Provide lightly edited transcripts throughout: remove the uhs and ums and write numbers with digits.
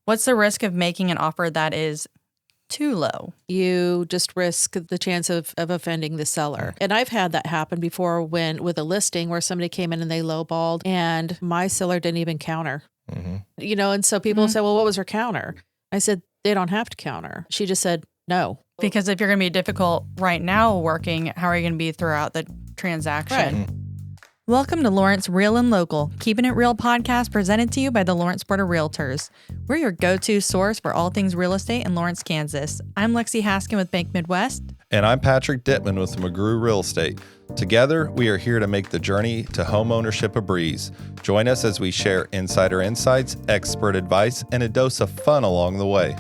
What's the risk of making an offer that is too low? You just risk the chance of offending the seller. And I've had that happen before with a listing where somebody came in and they lowballed and my seller didn't even counter. And so people say, well, what was her counter? I said, they don't have to counter. She just said no. Because if you're going to be difficult right now working, how are you going to be throughout the transaction? Right. Welcome to Lawrence Real and Local, Keeping It Real podcast presented to you by the Lawrence Board of Realtors. We're your go-to source for all things real estate in Lawrence, Kansas. I'm Lexie Haskin with Bank Midwest. And I'm Patrick Dipman with McGrew Real Estate. Together, we are here to make the journey to home ownership a breeze. Join us as we share insider insights, expert advice, and a dose of fun along the way.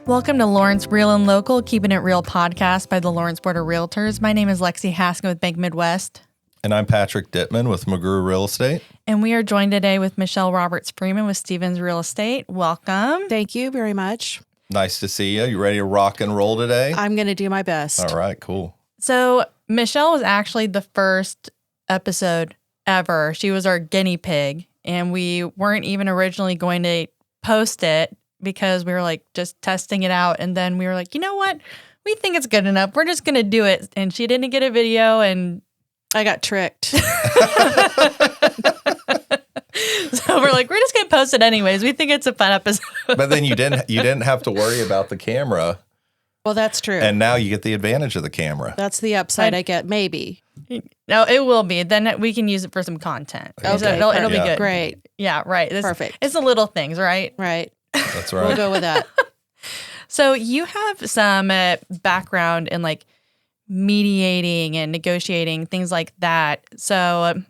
Welcome to Lawrence Real and Local, Keeping It Real podcast by the Lawrence Board of Realtors. My name is Lexie Haskin with Bank Midwest. And I'm Patrick Dipman with McGrew Real Estate. And we are joined today with Michelle Roberts-Freeman with Stevens Real Estate. Welcome. Thank you very much. Nice to see you. You ready to rock and roll today? I'm going to do my best. All right, cool. So Michelle was actually the first episode ever. She was our guinea pig, and we weren't even originally going to post it because we were like just testing it out. And then we were like, you know what? We think it's good enough. We're just going to do it. And she didn't get a video, and I got tricked. So we're like, we're just going to post it anyways. We think it's a fun episode. But then you didn't have to worry about the camera. Well, that's true. And now you get the advantage of the camera. That's the upside I get, maybe. No, it will be. Then we can use it for some content. Okay, so it'll be good. Great. Yeah, right. Perfect. It's the little things, right? Right. That's right. We'll go with that. So you have some background in like mediating and negotiating, things like that. So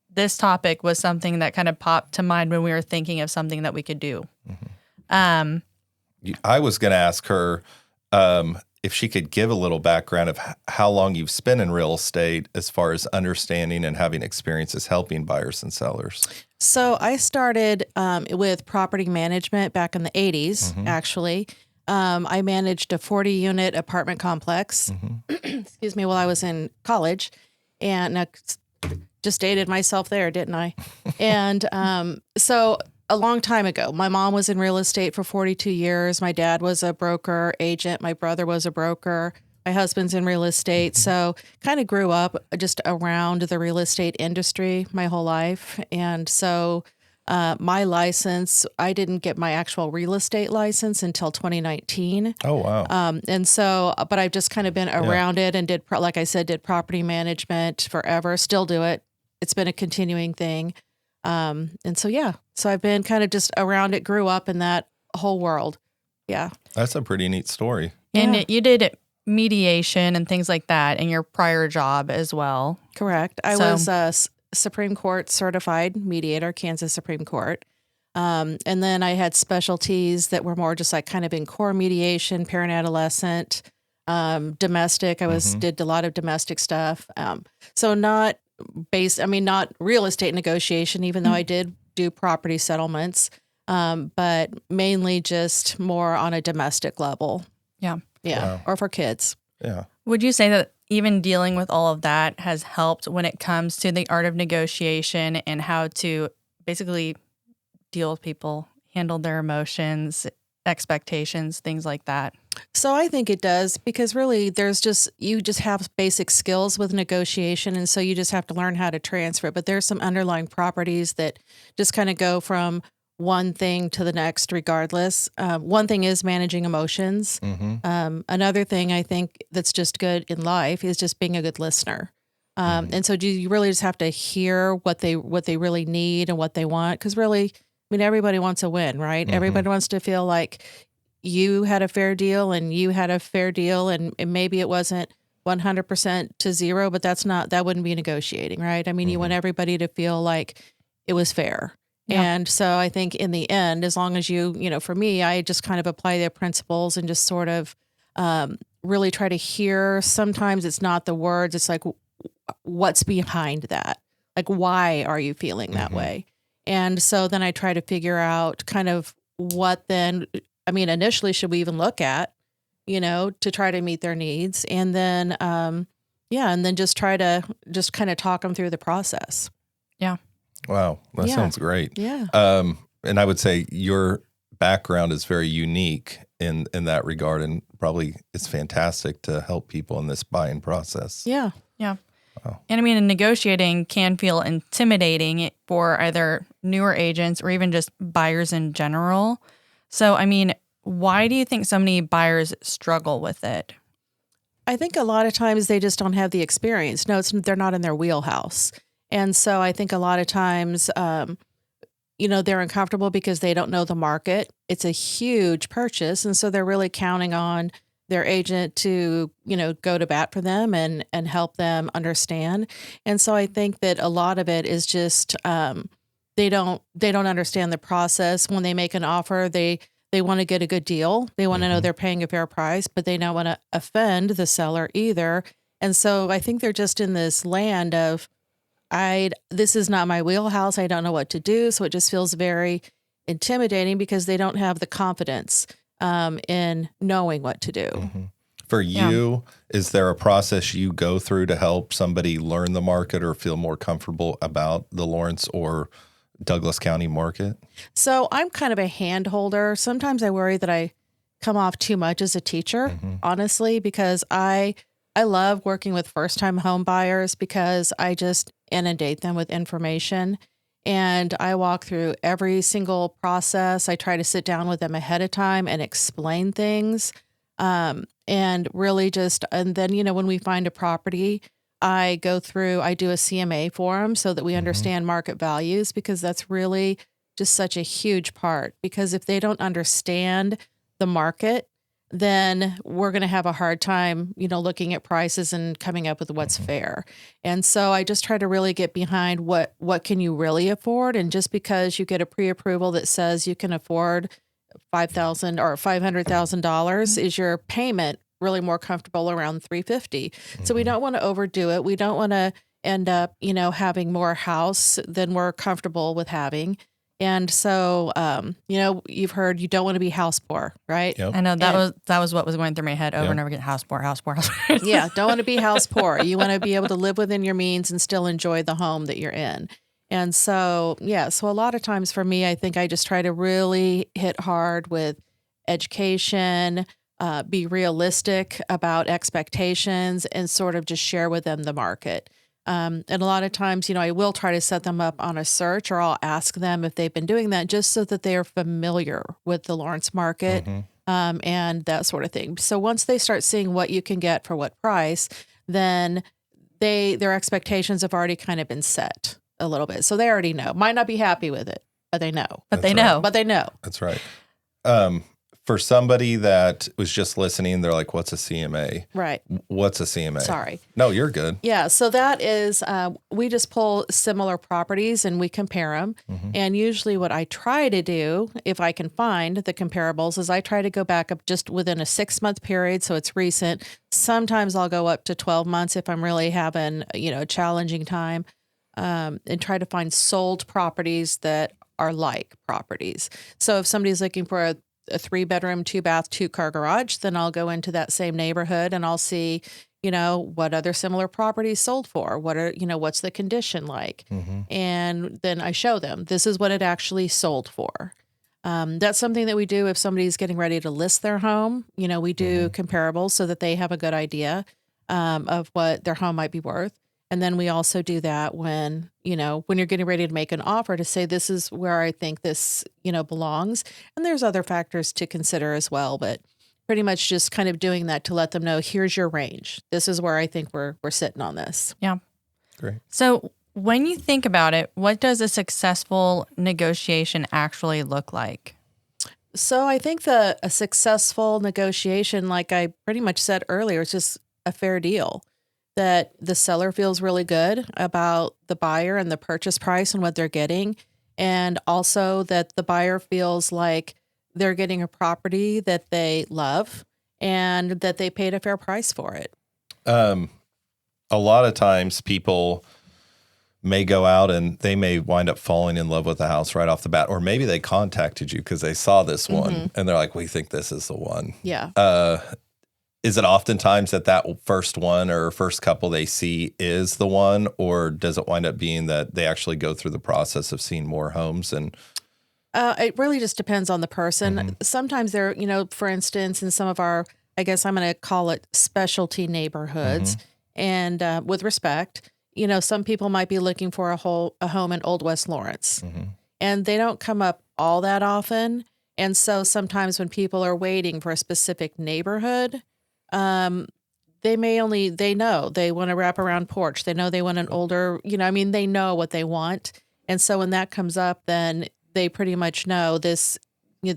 this topic was something that kind of popped to mind when we were thinking of something that we could do. I was going to ask her if she could give a little background of how long you've spent in real estate as far as understanding and having experiences helping buyers and sellers. So I started with property management back in the 80s, actually. I managed a 40-unit apartment complex, excuse me, while I was in college, and just dated myself there, didn't I? And so a long time ago, my mom was in real estate for 42 years. My dad was a broker agent. My brother was a broker. My husband's in real estate. So kind of grew up just around the real estate industry my whole life. And so my license, I didn't get my actual real estate license until 2019. Oh, wow. And so, but I've just kind of been around it and like I said, did property management forever, still do it. It's been a continuing thing. And so, so I've been kind of just around it, grew up in that whole world. Yeah. That's a pretty neat story. And you did mediation and things like that in your prior job as well. Correct. I was Supreme Court certified mediator, Kansas Supreme Court. And then I had specialties that were more just like kind of in core mediation, parent adolescent, domestic. I did a lot of domestic stuff. So not real estate negotiation, even though I did do property settlements, but mainly just more on a domestic level. Yeah. Yeah. Wow. Or for kids. Yeah. Would you say that even dealing with all of that has helped when it comes to the art of negotiation and how to basically deal with people, handle their emotions, expectations, things like that? So I think it does, because really you just have basic skills with negotiation. And so you just have to learn how to transfer it. But there's some underlying properties that just kind of go from one thing to the next regardless. One thing is managing emotions. Another thing I think that's just good in life is just being a good listener. And so you really just have to hear what they really need and what they want. Because really, everybody wants a win, right? Everybody wants to feel like you had a fair deal and you had a fair deal, and maybe it wasn't 100% to zero, but that wouldn't be negotiating, right? You want everybody to feel like it was fair. Yeah. And so I think in the end, as long as for me, I just kind of apply their principles and just sort of really try to hear. Sometimes it's not the words, it's like, what's behind that? Like, why are you feeling that way? And so then I try to figure out kind of what then, initially should we even look at, to try to meet their needs. And then, and then just try to just kind of talk them through the process. Yeah. Wow. That sounds great. Yeah. And I would say your background is very unique in that regard, and probably it's fantastic to help people in this buying process. Yeah. Yeah. Wow. And I mean, negotiating can feel intimidating for either newer agents or even just buyers in general. So, I mean, why do you think so many buyers struggle with it? I think a lot of times they just don't have the experience. No, they're not in their wheelhouse. And so I think a lot of times, they're uncomfortable because they don't know the market. It's a huge purchase. And so they're really counting on their agent to, go to bat for them and help them understand. And so I think that a lot of it is just they don't understand the process. When they make an offer, they want to get a good deal. They want to know they're paying a fair price, but they don't want to offend the seller either. And so I think they're just in this land of, this is not my wheelhouse. I don't know what to do. So it just feels very intimidating because they don't have the confidence in knowing what to do. Mm-hmm. For you, is there a process you go through to help somebody learn the market or feel more comfortable about the Lawrence or Douglas County market? So I'm kind of a hand holder. Sometimes I worry that I come off too much as a teacher, honestly, because I love working with first-time home buyers because I just inundate them with information. And I walk through every single process. I try to sit down with them ahead of time and explain things. And really and then, when we find a property, I do a CMA for them so that we understand market values, because that's really just such a huge part. Because if they don't understand the market, then we're going to have a hard time, looking at prices and coming up with what's fair. And so I just try to really get behind what can you really afford. And just because you get a pre-approval that says you can afford $5,000 or $500,000, is your payment really more comfortable around $350,000? So we don't want to overdo it. We don't want to end up, having more house than we're comfortable with having. And so, you've heard you don't want to be house poor, right? Yep. I know that was what was going through my head over and over again. House poor. Yeah, don't want to be house poor. You want to be able to live within your means and still enjoy the home that you're in. And so, so a lot of times for me, I think I just try to really hit hard with education, be realistic about expectations, and sort of just share with them the market. And a lot of times, I will try to set them up on a search, or I'll ask them if they've been doing that, just so that they are familiar with the Lawrence market and that sort of thing. So once they start seeing what you can get for what price, then their expectations have already kind of been set a little bit. So they already know. Might not be happy with it, but they know. But they know. That's right. For somebody that was just listening, they're like, what's a CMA? Right. What's a CMA? Sorry. No, you're good. Yeah. So that is, we just pull similar properties and we compare them. And usually what I try to do, if I can find the comparables, is I try to go back up just within a 6-month period. So it's recent. Sometimes I'll go up to 12 months if I'm really having, a challenging time, and try to find sold properties that are like properties. So if somebody's looking for a 3-bedroom, 2-bath, 2-car garage, then I'll go into that same neighborhood and I'll see, what other similar properties sold for. What's the condition like? And then I show them, this is what it actually sold for. That's something that we do if somebody's getting ready to list their home. We do comparables so that they have a good idea of what their home might be worth. And then we also do that when you're getting ready to make an offer, to say, this is where I think this, belongs. And there's other factors to consider as well, but pretty much just kind of doing that to let them know, here's your range. This is where I think we're sitting on this. Yeah. Great. So when you think about it, what does a successful negotiation actually look like? So I think a successful negotiation, like I pretty much said earlier, is just a fair deal. That the seller feels really good about the buyer and the purchase price and what they're getting. And also that the buyer feels like they're getting a property that they love and that they paid a fair price for it. A lot of times people may go out and they may wind up falling in love with the house right off the bat. Or maybe they contacted you because they saw this one and they're like, we think this is the one. Yeah. Is it oftentimes that first one or first couple they see is the one, or does it wind up being that they actually go through the process of seeing more homes? And It really just depends on the person. Mm-hmm. Sometimes they're, for instance, in some of our, I guess I'm going to call it specialty neighborhoods, and with respect, some people might be looking for a home in Old West Lawrence, and they don't come up all that often. And so sometimes when people are waiting for a specific neighborhood, they know they want a wraparound porch. They know they want an older, they know what they want. And so when that comes up, then they pretty much know this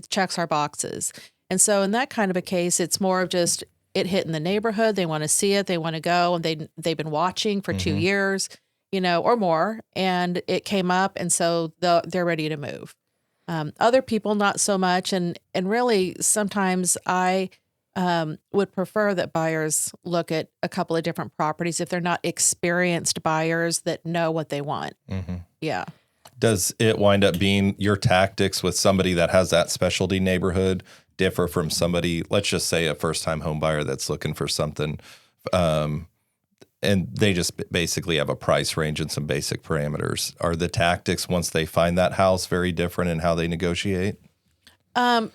checks our boxes. And so in that kind of a case, it's more of just it hitting the neighborhood. They want to see it. They want to go. And they've been watching for 2 years, or more. And it came up. And so they're ready to move. Other people, not so much. And really, sometimes I would prefer that buyers look at a couple of different properties if they're not experienced buyers that know what they want. Yeah. Does it wind up being your tactics with somebody that has that specialty neighborhood differ from somebody, let's just say a first-time home buyer that's looking for something, and they just basically have a price range and some basic parameters? Are the tactics, once they find that house, very different in how they negotiate? I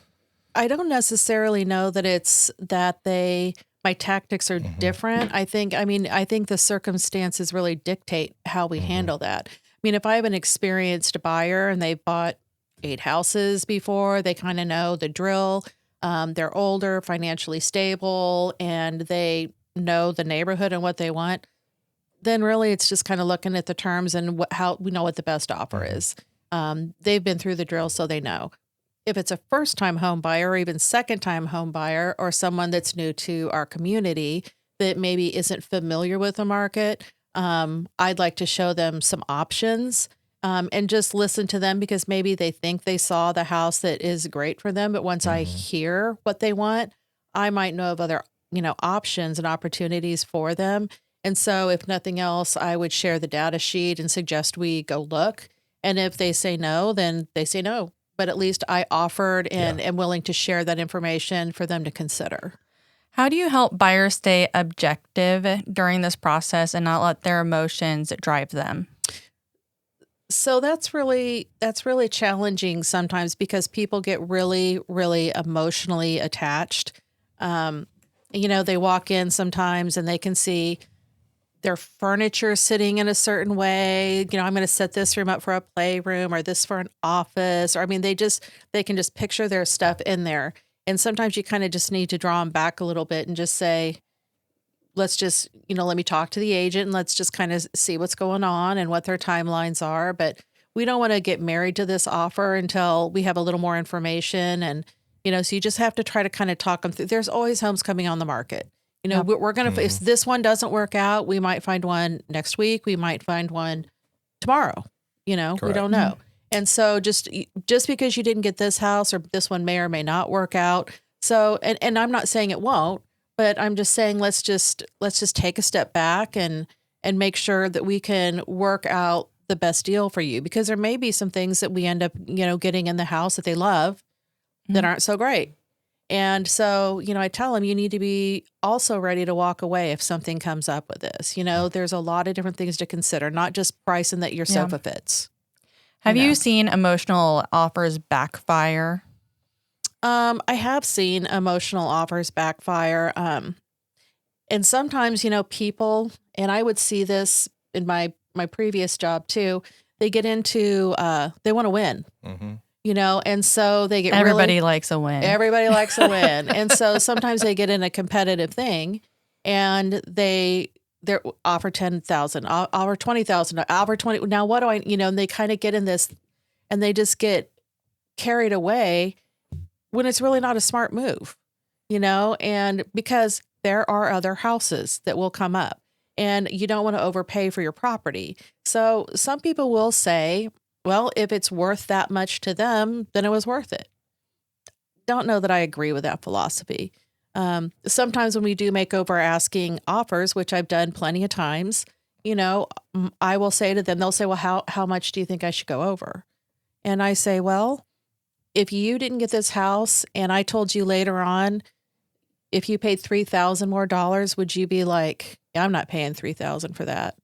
don't necessarily know that it's that my tactics are different. I think the circumstances really dictate how we handle that. I mean, if I have an experienced buyer and they've bought 8 houses before, they kind of know the drill. They're older, financially stable, and they know the neighborhood and what they want. Then really it's just kind of looking at the terms and how we know what the best offer is. They've been through the drill, so they know. If it's a first-time home buyer or even second-time home buyer or someone that's new to our community that maybe isn't familiar with the market, I'd like to show them some options and just listen to them, because maybe they think they saw the house that is great for them. But once I hear what they want, I might know of other, options and opportunities for them. And so if nothing else, I would share the data sheet and suggest we go look. And if they say no, then they say no. But at least I offered and am willing to share that information for them to consider. How do you help buyers stay objective during this process and not let their emotions drive them? So that's really challenging sometimes, because people get really, really emotionally attached. They walk in sometimes and they can see their furniture sitting in a certain way. I'm going to set this room up for a playroom or this for an office. Or they can just picture their stuff in there. And sometimes you kind of just need to draw them back a little bit and just say, let's just, let me talk to the agent and let's just kind of see what's going on and what their timelines are. But we don't want to get married to this offer until we have a little more information. And, so you just have to try to kind of talk them through. There's always homes coming on the market. We're going to, if this one doesn't work out, we might find one next week. We might find one tomorrow. Correct. We don't know. And so just because you didn't get this house, or this one may or may not work out. So, and I'm not saying it won't, but I'm just saying, let's just take a step back and make sure that we can work out the best deal for you, because there may be some things that we end up, getting in the house that they love that aren't so great. And so, I tell them you need to be also ready to walk away if something comes up with this. There's a lot of different things to consider, not just price and that your sofa fits. Have you seen emotional offers backfire? I have seen emotional offers backfire. And sometimes, people, and I would see this in my previous job too, they get into, they want to win. And so they get Everybody likes a win. Everybody likes a win. And so sometimes they get in a competitive thing and they're offer 10,000, offer 20,000, offer 20. Now what do I, and they kind of get in this and they just get carried away when it's really not a smart move, and because there are other houses that will come up and you don't want to overpay for your property. So some people will say, well, if it's worth that much to them, then it was worth it. Don't know that I agree with that philosophy. Sometimes when we do make over asking offers, which I've done plenty of times, I will say to them, they'll say, well, how much do you think I should go over? And I say, well, if you didn't get this house and I told you later on, if you paid $3,000 more, would you be like, yeah, I'm not paying $3,000 for that?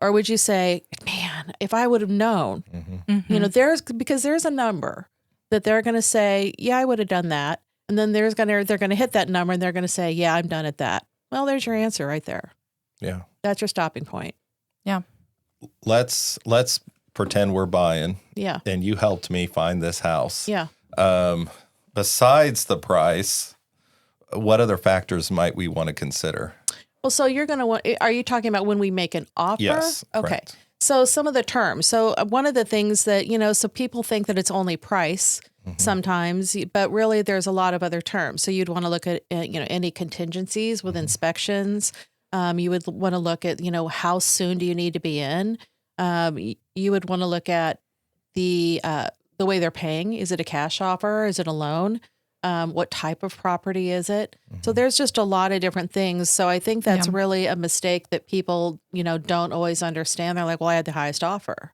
Or would you say, man, if I would have known, because there's a number that they're going to say, yeah, I would have done that. And then they're going to hit that number and they're going to say, yeah, I'm done at that. Well, there's your answer right there. Yeah. That's your stopping point. Yeah. Let's pretend we're buying. Yeah. And you helped me find this house. Yeah. Besides the price, what other factors might we want to consider? Well, so you're going to want, are you talking about when we make an offer? Yes. Okay. Correct. So some of the terms. So one of the things that, so people think that it's only price sometimes, but really there's a lot of other terms. So you'd want to look at, any contingencies with inspections. You would want to look at, how soon do you need to be in? You would want to look at the way they're paying. Is it a cash offer? Is it a loan? What type of property is it? So there's just a lot of different things. So I think that's really a mistake that people, don't always understand. They're like, well, I had the highest offer.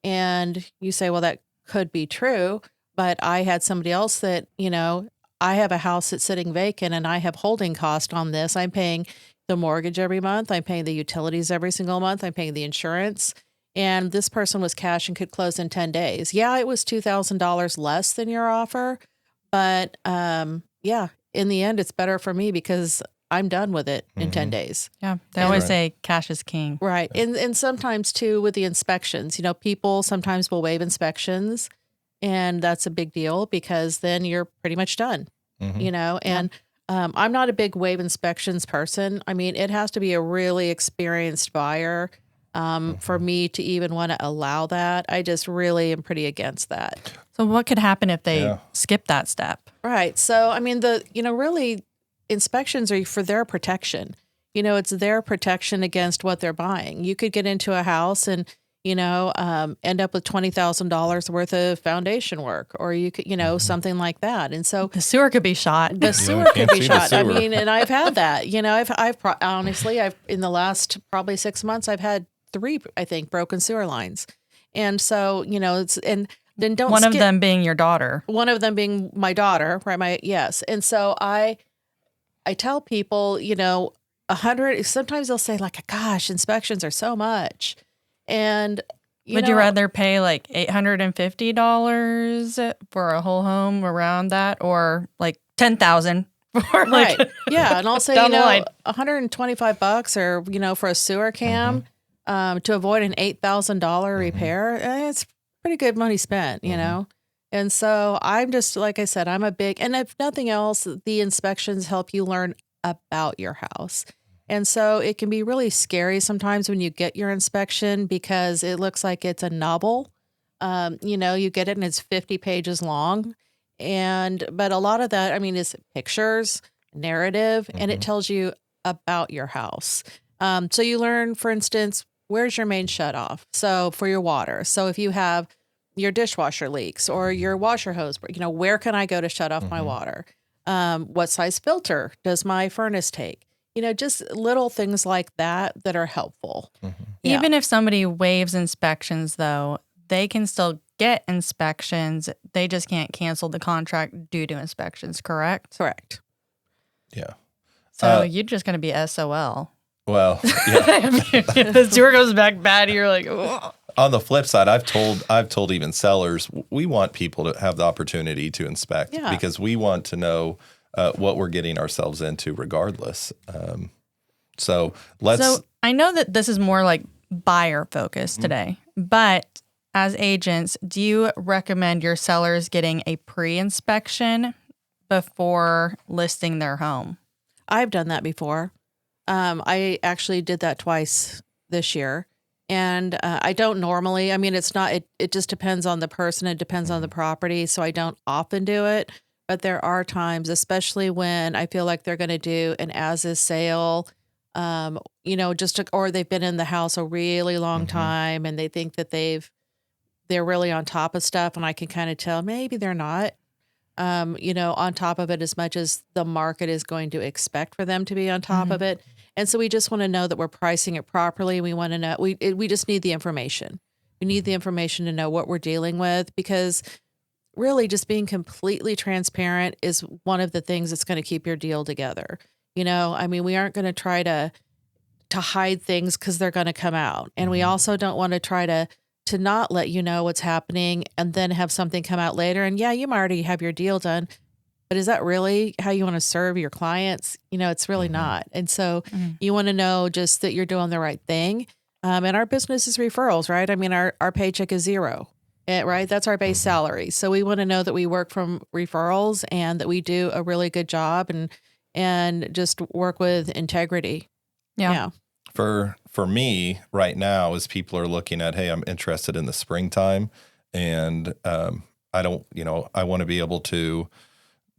And you say, well, that could be true. But I had somebody else that, I have a house that's sitting vacant and I have holding cost on this. I'm paying the mortgage every month. I'm paying the utilities every single month. I'm paying the insurance. And this person was cash and could close in 10 days. Yeah, it was $2,000 less than your offer. But in the end, it's better for me because I'm done with it in 10 days. Yeah. They always say cash is king. Right. And sometimes too with the inspections, people sometimes will waive inspections. And that's a big deal because then you're pretty much done, and I'm not a big waive inspections person. I mean, it has to be a really experienced buyer for me to even want to allow that. I just really am pretty against that. So what could happen if they skip that step? Right. So, I mean, really inspections are for their protection. It's their protection against what they're buying. You could get into a house and, end up with $20,000 worth of foundation work, or you could, something like that. And so the sewer could be shot. The sewer could be shot. I mean, and I've had that, I've in the last probably 6 months, I've had 3, I think, broken sewer lines. And so, then don't One of them being your daughter. One of them being my daughter, right? Yes. And so I tell people, 100, sometimes they'll say like, gosh, inspections are so much. And would you rather pay like $850 for a whole home around that, or like $10,000 for like yeah, and I'll say $125 or for a sewer cam to avoid an $8,000 repair. It's pretty good money spent, And so I'm just, like I said, I'm a big, and if nothing else, the inspections help you learn about your house. And so it can be really scary sometimes when you get your inspection because it looks like it's a novel. You get it and it's 50 pages long. But a lot of that, I mean, is pictures, narrative, and it tells you about your house. So you learn, for instance, where's your main shutoff? So for your water. So if you have your dishwasher leaks or your washer hose, where can I go to shut off my water? What size filter does my furnace take? Just little things like that are helpful. Yeah. Even if somebody waives inspections, though, they can still get inspections. They just can't cancel the contract due to inspections, correct? Correct. Yeah. So you're just going to be SOL. Well, yeah. If the sewer goes back bad, you're like, ugh. On the flip side, I've told even sellers, we want people to have the opportunity to inspect because we want to know what we're getting ourselves into regardless. So I know that this is more like buyer focused today, but as agents, do you recommend your sellers getting a pre-inspection before listing their home? I've done that before. I actually did that twice this year. And I don't normally, I mean, it just depends on the person. It depends on the property. So I don't often do it. But there are times, especially when I feel like they're going to do an as-is sale, or they've been in the house a really long time and they think that they're really on top of stuff. And I can kind of tell maybe they're not, on top of it as much as the market is going to expect for them to be on top of it. And so we just want to know that we're pricing it properly. We want to know, we just need the information. We need the information to know what we're dealing with, because really just being completely transparent is one of the things that's going to keep your deal together. I mean, we aren't going to try to hide things because they're going to come out. And we also don't want to try to to not let you know what's happening and then have something come out later. And yeah, you might already have your deal done, but is that really how you want to serve your clients? It's really not. And so you want to know just that you're doing the right thing. And our business is referrals, right? I mean, our paycheck is zero, right? That's our base salary. So we want to know that we work from referrals and that we do a really good job and just work with integrity. Yeah. For me right now, as people are looking at, hey, I'm interested in the springtime, and I don't, I want to be able to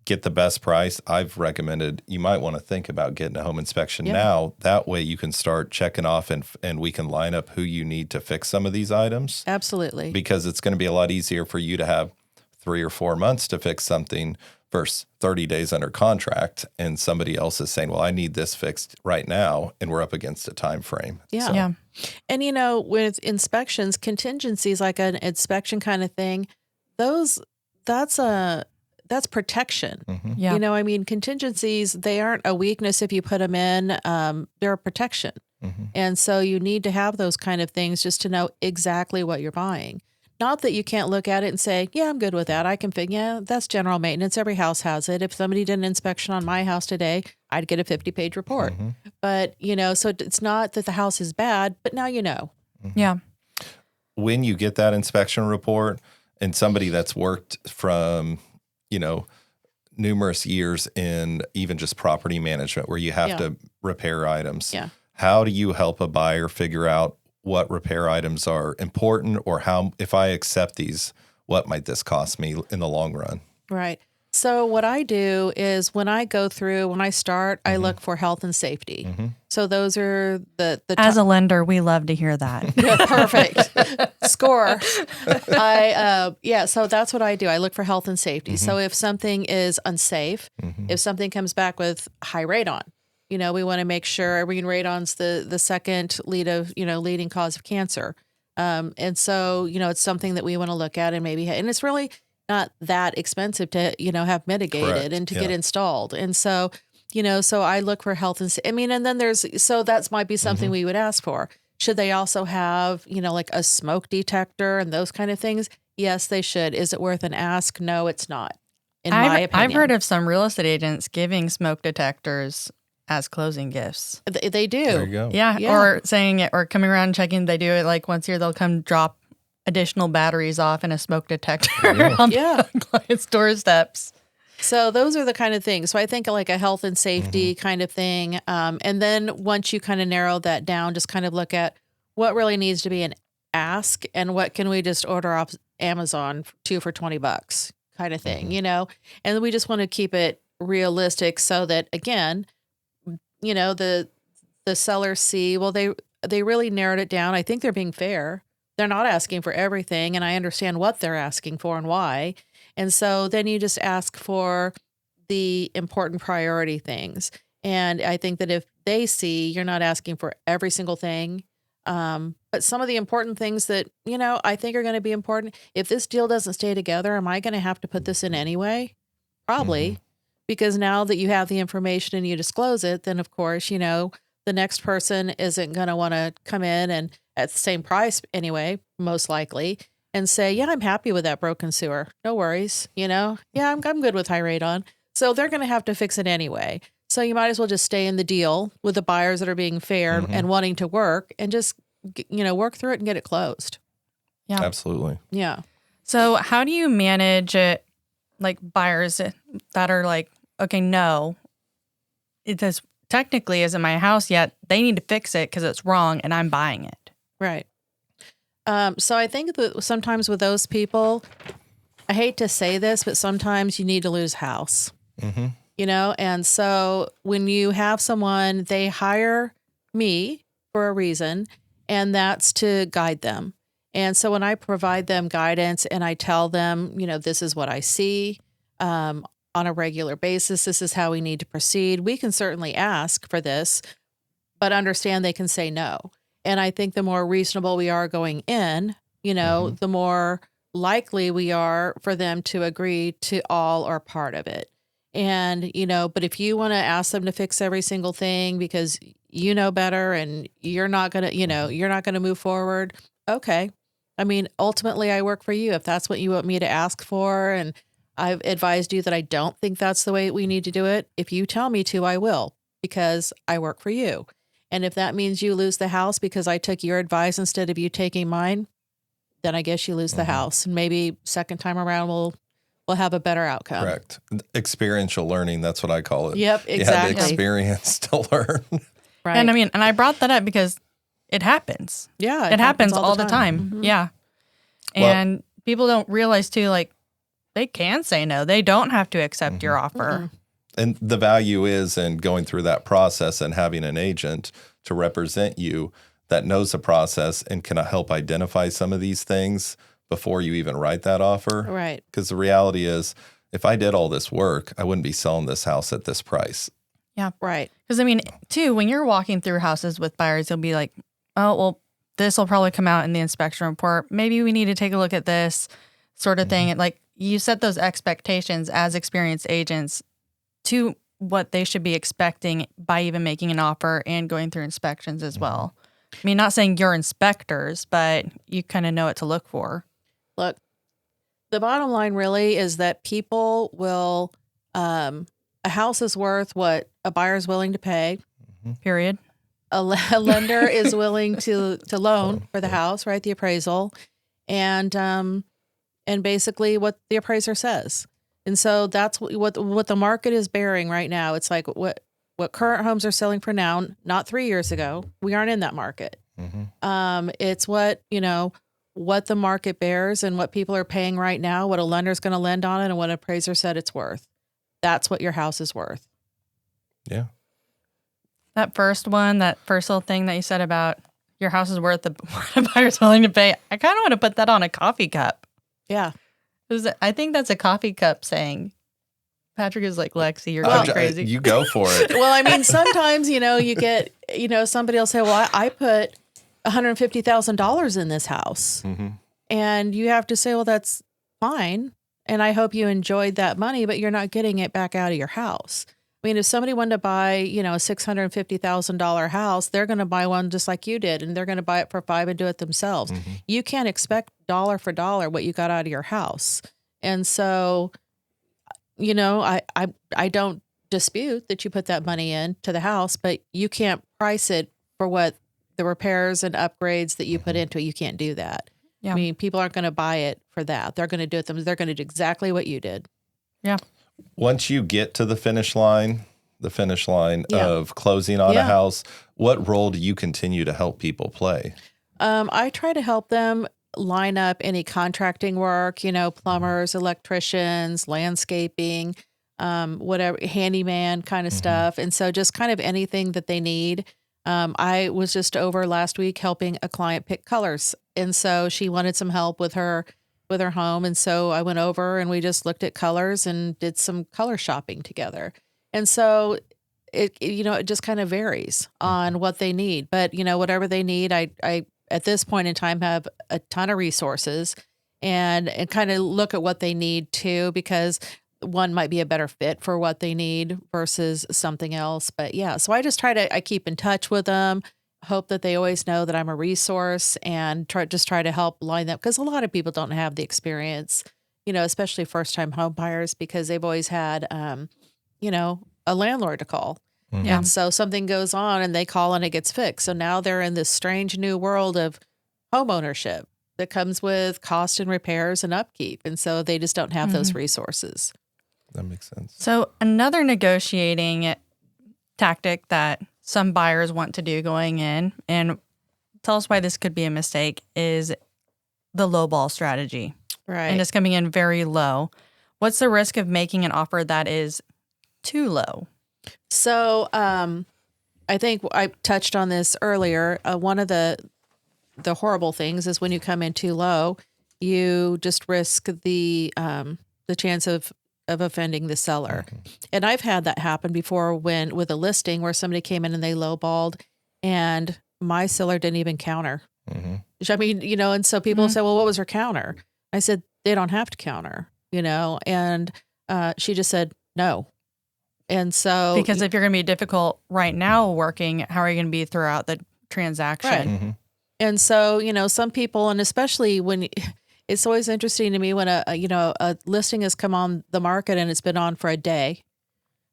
get the best price. I've recommended you might want to think about getting a home inspection now. That way you can start checking off and we can line up who you need to fix some of these items. Absolutely. Because it's going to be a lot easier for you to have 3 or 4 months to fix something versus 30 days under contract, and somebody else is saying, well, I need this fixed right now, and we're up against a time frame. Yeah. So, Yeah. And, with inspections, contingencies, like an inspection kind of thing, that's protection. Yeah. Contingencies, they aren't a weakness if you put them in. They're a protection. And so you need to have those kind of things just to know exactly what you're buying. Not that you can't look at it and say, yeah, I'm good with that. I can figure, that's general maintenance. Every house has it. If somebody did an inspection on my house today, I'd get a 50-page report. But, so it's not that the house is bad, but now you know. Yeah. When you get that inspection report, and somebody that's worked from, numerous years in even just property management where you have to repair items, how do you help a buyer figure out what repair items are important, or how, if I accept these, what might this cost me in the long run? Right. So what I do is when I start, I look for health and safety. So those are the As a lender, we love to hear that. perfect score. So that's what I do. I look for health and safety. So if something is unsafe, if something comes back with high radon, we want to make sure radon's the second leading cause of cancer. And so, it's something that we want to look at and and it's really not that expensive to, have mitigated and to get installed. And so, so I look for health and and then that might be something we would ask for. Should they also have, like a smoke detector and those kind of things? Yes, they should. Is it worth an ask? No, it's not. In my opinion. I've heard of some real estate agents giving smoke detectors as closing gifts. They do. There you go. Yeah. Or saying it, or coming around and checking. They do it like once a year. They'll come drop additional batteries off in a smoke detector on the client's doorsteps. So those are the kind of things. So I think like a health and safety kind of thing. And then once you kind of narrow that down, just kind of look at what really needs to be an ask and what can we just order off Amazon for $20 kind of thing, And we just want to keep it realistic so that, again, the sellers see, well, they really narrowed it down. I think they're being fair. They're not asking for everything, and I understand what they're asking for and why. And so then you just ask for the important priority things. And I think that if they see you're not asking for every single thing, but some of the important things that, I think are going to be important. If this deal doesn't stay together, am I going to have to put this in anyway? Probably. Because now that you have the information and you disclose it, then of course, the next person isn't going to want to come in and at the same price anyway, most likely, and say, yeah, I'm happy with that broken sewer. No worries. Yeah, I'm good with high radon. So they're going to have to fix it anyway. So you might as well just stay in the deal with the buyers that are being fair and wanting to work and just, work through it and get it closed. Yeah. Absolutely. Yeah. So how do you manage it, like buyers that are like, okay, no, it technically isn't my house yet. They need to fix it because it's wrong and I'm buying it. Right. So I think that sometimes with those people, I hate to say this, but sometimes you need to lose house, and so when you have someone, they hire me for a reason, and that's to guide them. And so when I provide them guidance and I tell them, this is what I see on a regular basis, this is how we need to proceed. We can certainly ask for this, but understand they can say no. And I think the more reasonable we are going in, the more likely we are for them to agree to all or part of it. And, but if you want to ask them to fix every single thing because you know better and you're not going to, you're not going to move forward. Okay. I mean, ultimately, I work for you. If that's what you want me to ask for, and I've advised you that I don't think that's the way we need to do it, if you tell me to, I will, because I work for you. And if that means you lose the house because I took your advice instead of you taking mine, then I guess you lose the house. And maybe second time around, we'll have a better outcome. Correct. Experiential learning. That's what I call it. Yep, You exactly. have the experience to learn. Right. And and I brought that up because it happens. Yeah. It happens all the time. Mhm. Yeah. And people don't realize too, like, they can say no. They don't have to accept your offer. And the value is in going through that process and having an agent to represent you that knows the process and can help identify some of these things before you even write that offer. Right. Because the reality is, if I did all this work, I wouldn't be selling this house at this price. Yeah. Right. Because, too, when you're walking through houses with buyers, you'll be like, oh, well, this will probably come out in the inspection report. Maybe we need to take a look at this sort of thing. And, like, you set those expectations as experienced agents to what they should be expecting by even making an offer and going through inspections as well. Not saying you're inspectors, but you kind of know what to look for. Look, the bottom line really is that people will, a house is worth what a buyer's willing to pay. Period. A lender is willing to loan for the house, right? The appraisal, and basically what the appraiser says. And so that's what the market is bearing right now. It's like what current homes are selling for now, not 3 years ago. We aren't in that market. It's what the market bears and what people are paying right now, what a lender's going to lend on it, and what an appraiser said it's worth. That's what your house is worth. Yeah. That first little thing that you said about your house is worth what a buyer's willing to pay, I kind of want to put that on a coffee cup. Yeah. I think that's a coffee cup saying. Patrick is like, Lexie, you're going crazy. You go for it. Well, sometimes, you get, somebody will say, well, I put $150,000 in this house. And you have to say, well, that's fine. And I hope you enjoyed that money, but you're not getting it back out of your house. If somebody wanted to buy, a $650,000 house, they're going to buy one just like you did, and they're going to buy it for $5 and do it themselves. You can't expect dollar for dollar what you got out of your house. And so, I don't dispute that you put that money into the house, but you can't price it for what the repairs and upgrades that you put into it. You can't do that. Yeah. People aren't going to buy it for that. They're going to do it. They're going to do exactly what you did. Yeah. Once you get to the finish line of closing on a house, what role do you continue to help people play? I try to help them line up any contracting work, plumbers, electricians, landscaping, whatever, handyman kind of stuff. And so just kind of anything that they need. I was just over last week helping a client pick colors. And so she wanted some help with her home. And so I went over and we just looked at colors and did some color shopping together. And so it just kind of varies on what they need, but whatever they need, I at this point in time have a ton of resources and kind of look at what they need too, because one might be a better fit for what they need versus something else. But yeah, so I keep in touch with them, hope that they always know that I'm a resource, and try to help line them, because a lot of people don't have the experience, especially first time home buyers, because they've always had, a landlord to call. Yeah. And so something goes on and they call and it gets fixed. So now they're in this strange new world of home ownership that comes with cost and repairs and upkeep. And so they just don't have those resources. That makes sense. So another negotiating tactic that some buyers want to do going in, and tell us why this could be a mistake, is the lowball strategy. Right. And just coming in very low. What's the risk of making an offer that is too low? So I think I touched on this earlier. One of the horrible things is when you come in too low, you just risk the chance of offending the seller. And I've had that happen before with a listing where somebody came in and they lowballed and my seller didn't even counter. And so people say, well, what was her counter? I said, they don't have to counter, and she just said no. And so, because if you're going to be difficult right now working, how are you going to be throughout the transaction? Right. And so, some people, and especially when it's always interesting to me when a listing has come on the market and it's been on for a day,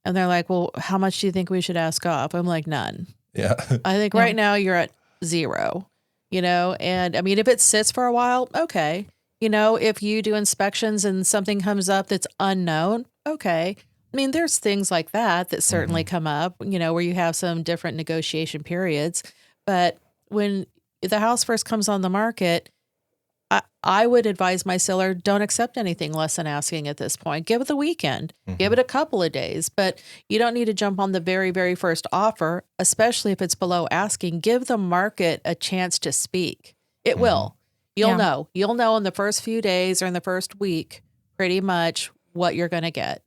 and they're like, well, how much do you think we should ask off? I'm like, none. Yeah. I think right now you're at 0, and I mean, if it sits for a while, okay. If you do inspections and something comes up that's unknown, okay. I mean, there's things like that certainly come up, where you have some different negotiation periods. But when the house first comes on the market, I would advise my seller, don't accept anything less than asking at this point. Give it the weekend, give it a couple of days, but you don't need to jump on the very, very first offer, especially if it's below asking. Give the market a chance to speak. It will. You'll know. You'll know in the first few days or in the first week pretty much what you're going to get,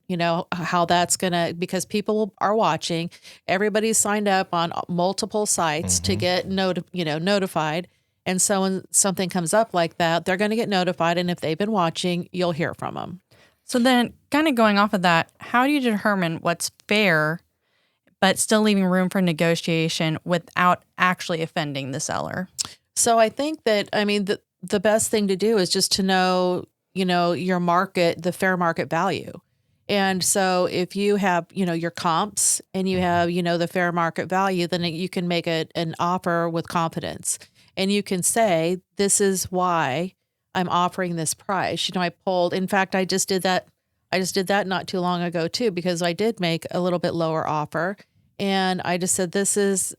how that's going to, because people are watching. Everybody's signed up on multiple sites to get notified. And so when something comes up like that, they're going to get notified. And if they've been watching, you'll hear from them. So then kind of going off of that, how do you determine what's fair, but still leaving room for negotiation without actually offending the seller? So I think that, the best thing to do is just to know, your market, the fair market value. And so if you have, your comps and you have, the fair market value, then you can make an offer with confidence. And you can say, this is why I'm offering this price. In fact, I just did that not too long ago too, because I did make a little bit lower offer. And I just said, this is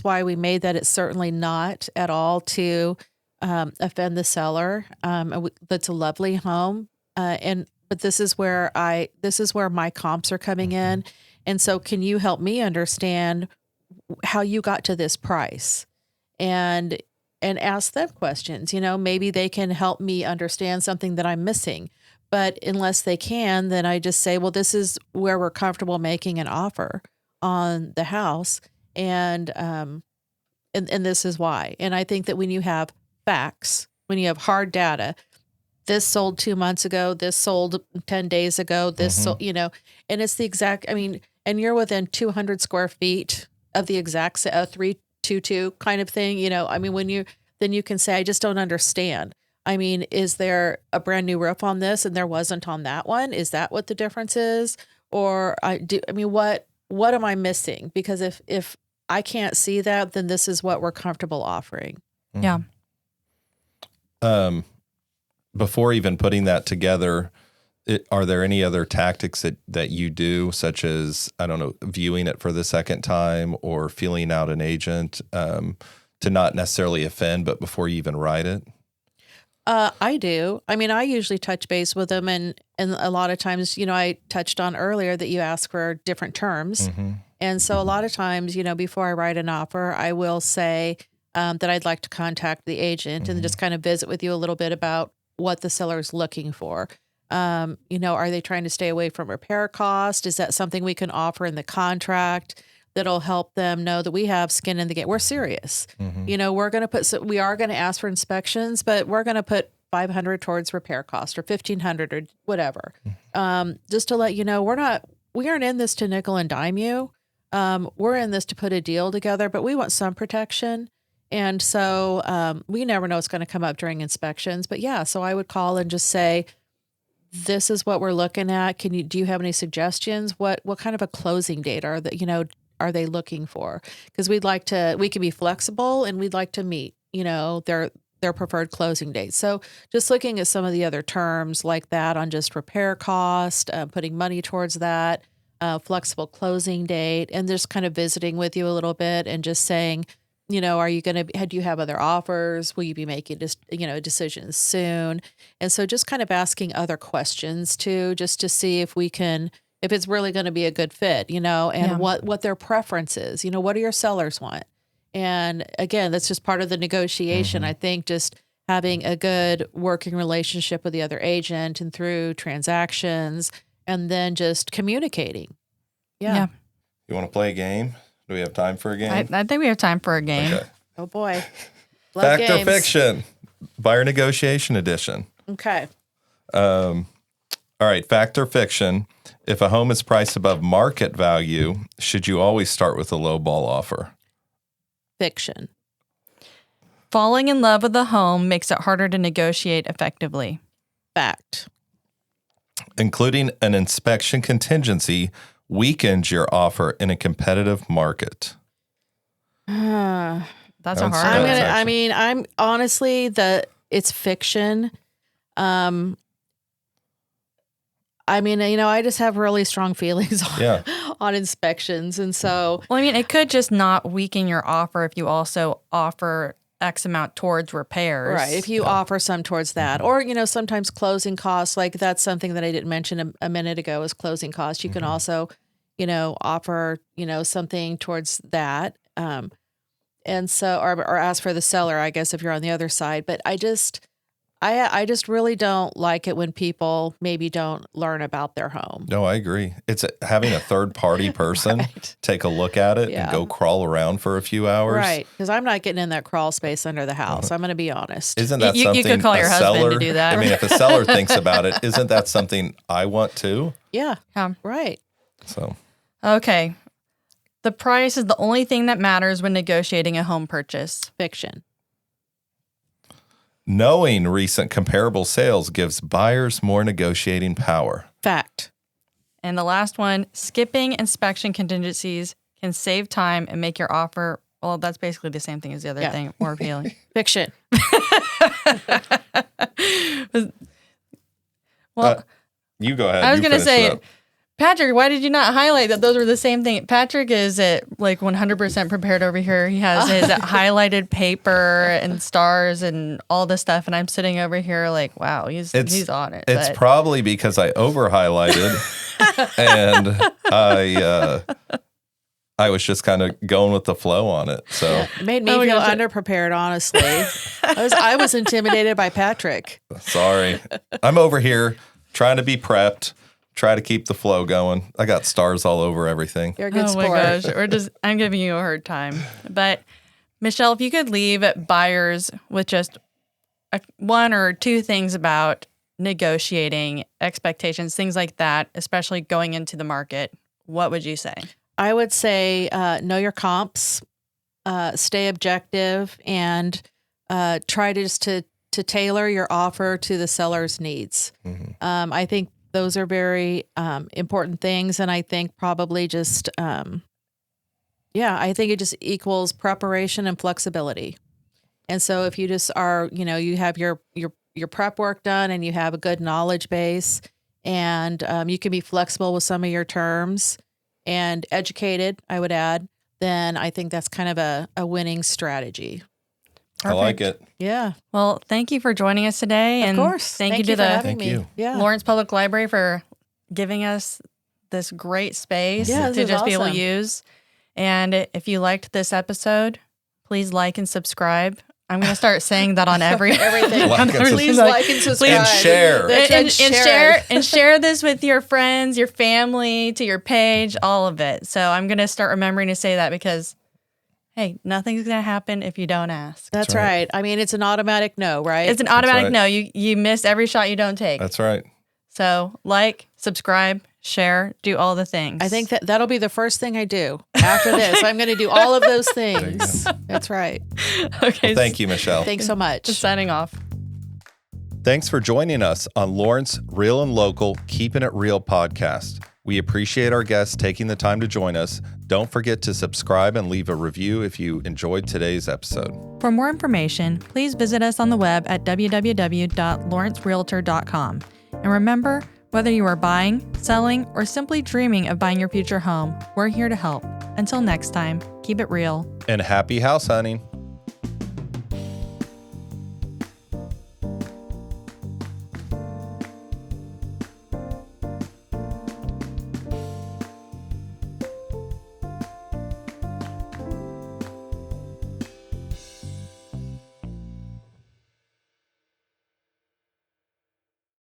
why we made that. It's certainly not at all to offend the seller. That's a lovely home. But this is where my comps are coming in. And so can you help me understand how you got to this price? And ask them questions. Maybe they can help me understand something that I'm missing. But unless they can, then I just say, well, this is where we're comfortable making an offer on the house, and this is why. And I think that when you have facts, when you have hard data, this sold 2 months ago, this sold 10 days ago, this sold, and it's the exact. And you're within 200 square feet of the exact 322 kind of thing. Then you can say, I just don't understand. Is there a brand new roof on this and there wasn't on that one? Is that what the difference is? Or what am I missing? Because if I can't see that, then this is what we're comfortable offering. Yeah. Before even putting that together, are there any other tactics that you do, such as, I don't know, viewing it for the second time or feeling out an agent to not necessarily offend, but before you even write it? I do. I usually touch base with them, and a lot of times, I touched on earlier that you ask for different terms. And so a lot of times, before I write an offer, I will say that I'd like to contact the agent and just kind of visit with you a little bit about what the seller is looking for. Are they trying to stay away from repair cost? Is that something we can offer in the contract that'll help them know that we have skin in the game? We're serious. We're going to we are going to ask for inspections, but we're going to put $500 towards repair cost or $1,500 or whatever. Just to let you know, we aren't in this to nickel and dime you. We're in this to put a deal together, but we want some protection. And so we never know what's going to come up during inspections. But yeah, so I would call and just say, this is what we're looking at. Do you have any suggestions? What kind of a closing date are they looking for? Because we can be flexible and we'd like to meet, their preferred closing date. So just looking at some of the other terms like that on just repair cost, putting money towards that, flexible closing date, and just kind of visiting with you a little bit and just saying, do you have other offers? Will you be making decisions soon? And so just kind of asking other questions too, just to see if it's really going to be a good fit, and what their preference is, what do your sellers want? And again, that's just part of the negotiation. I think just having a good working relationship with the other agent and through transactions, and then just communicating. Yeah. You want to play a game? Do we have time for a game? I think we have time for a game. Okay. Oh boy. Love Fact games. or fiction? Buyer negotiation edition. Okay. All right. Fact or fiction? If a home is priced above market value, should you always start with a low ball offer? Fiction. Falling in love with the home makes it harder to negotiate effectively. Fact. Including an inspection contingency weakens your offer in a competitive market. That's a That's hard one. actually- I'm honestly, it's fiction. I just have really strong feelings on inspections. And so, Well, I mean, it could just not weaken your offer if you also offer X amount towards repairs. right, if you offer some towards that, or, sometimes closing costs, like that's something that I didn't mention a minute ago is closing costs. You can also, offer, something towards that. And so, or ask for the seller, I guess, if you're on the other side. But I just really don't like it when people maybe don't learn about their home. No, I agree. It's having a third party person Right. take a look at it Yeah. and go crawl around for a few hours. Right. Because I'm not getting in that crawl space under the house. I'm going to be honest. Isn't that You something could call a your husband seller, to do that. I mean, if a seller thinks about it, isn't that something I want too? Yeah. Yeah. Right. So Okay. The price is the only thing that matters when negotiating a home purchase. Fiction. knowing recent comparable sales gives buyers more negotiating power. Fact. And the last one, skipping inspection contingencies can save time and make your offer, well, that's basically the same thing as the other thing, more appealing. Fiction. Well, You go ahead. I was You going to finish it say, up. Patrick, why did you not highlight that those were the same thing? Patrick is at like 100% prepared over here. He has his highlighted paper and stars and all this stuff. And I'm sitting over here like, wow, he's on it. It's but- probably because I over highlighted and I was just kind of going with the flow on it. So It made me Oh my feel gosh. underprepared, honestly. I was intimidated by Patrick. sorry. I'm over here trying to be prepped, try to keep the flow going. I got stars all over everything. You're a good Oh sport. my gosh, I'm giving you a hard time. But Michelle, if you could leave buyers with just one or two things about negotiating expectations, things like that, especially going into the market, what would you say? I would say know your comps, stay objective, and try to just to tailor your offer to the seller's needs. Mm-hmm. I think those are very important things, and I think probably just I think it just equals preparation and flexibility. And so if you just are, you have your prep work done and you have a good knowledge base, and you can be flexible with some of your terms and educated, I would add, then I think that's kind of a winning strategy. I like it. Yeah. Well, thank you for joining us today. Of And course. Thank you to for the having Thank me. you. Yeah. Lawrence Public Library for giving us this great space Yeah, to this is just be able to awesome. use. And if you liked this episode, please like and subscribe. I'm going to start saying that on everything. Like and Please subscribe. like and subscribe. And share. That's right, and share this with your friends, your family, to your page, all of it. So I'm going to start remembering to say that because, hey, nothing's going to happen if you don't ask. That's right. right. I mean, it's an automatic no, right? It's an automatic right. no. You miss every shot you don't take. That's right. So like, subscribe, share, do all the things. I think that'll be the first thing I do after this. I'm going to do all of those There you things. That's right. Okay. Well, thank you, Michelle. Thanks so much. Signing off. Thanks for joining us on Lawrence Real and Local Keeping It Real podcast. We appreciate our guests taking the time to join us. Don't forget to subscribe and leave a review if you enjoyed today's episode. For more information, please visit us on the web at www.lawrencerealtor.com. And remember, whether you are buying, selling, or simply dreaming of buying your future home, we're here to help. Until next time, keep it real. And happy house hunting.